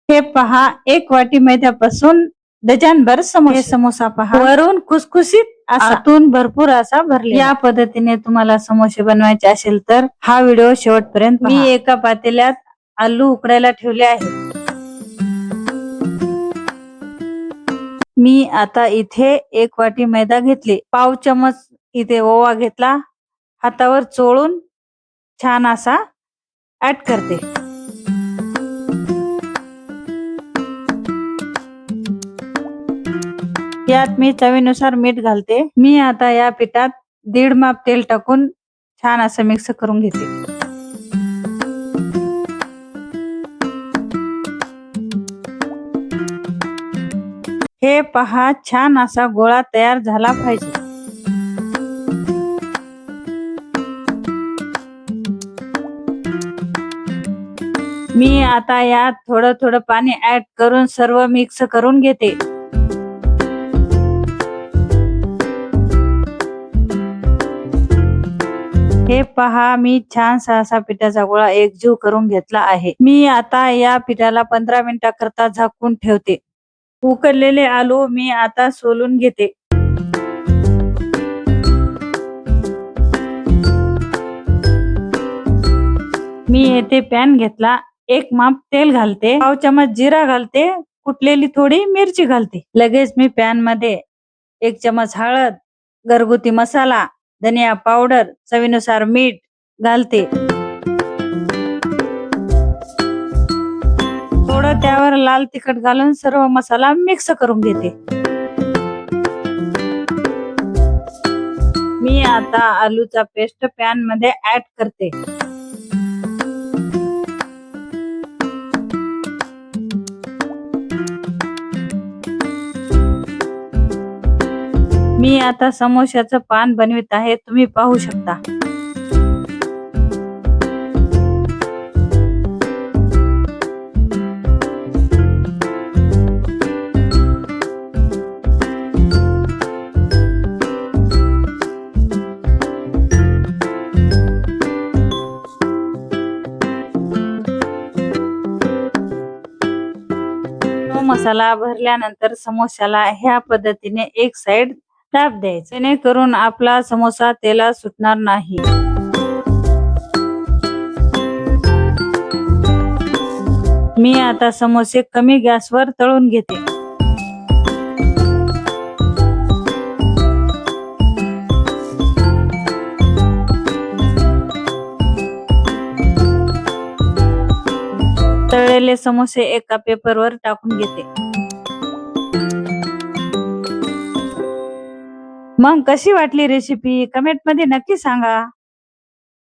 हे पहा, एक वाटी मैद्यापासून डझनभर समोसा पहा, वरून खुसखुशीत आतून भरपूर असा भरलेला. या पद्धतीने तुम्हाला समोसे बनवायचे असेल तर हा व्हिडिओ शेवटपर्यंत पहा. मी एका पातेल्यात आलू उकडायला ठेवले आहे. मी आता इथे एक वाटी मैदा घेतली, पाव चमच इथे ओवा घेतला, हातावर चोळून छान असा ऍड करते. यात मी चवीनुसार मीठ घालते. मी आता या पिठात 1.5 माप तेल टाकून छान असं मिक्स करून घेते. हे पहा, छान असा गोळा तयार झाला पाहिजे. मी आता यात थोडं थोडं पाणी ऍड करून सर्व मिक्स करून घेते. हे पहा, मी छान असा पिठाचा गोळा एकजीव करून घेतला आहे. मी आता या पिठाला 15 मिनिटाकरता झाकून ठेवते. उकडलेले आलू मी आता सोलून घेते. मी येथे पॅन घेतला, 1 माप तेल घालते, पाव चमच जिरा घालते, कुटलेली थोडी मिरची घालते. लगेच मी पॅन मध्ये 1 चमच हळद, घरगुती मसाला, धनिया पावडर, चवीनुसार मीठ घालते. थोडं त्यावर लाल तिखट घालून सर्व मसाला मिक्स करून घेते. मी आता आलूचा पेस्ट पॅन मध्ये ऍड करते. मी आता समोश्याचं पान बनवित आहे, तुम्ही पाहू शकता. मसाला भरल्यानंतर समोस्याला ह्या पद्धतीने एक साइड दाब द्यायचं, जेणेकरून आपला समोसा तेलात सुटणार नाही. मी आता समोसे कमी गॅसवर तळून घेते. तळलेले समोसे एका पेपरवर टाकून घेते. मग कशी वाटली रेसिपी कमेंट मध्ये नक्की सांगा.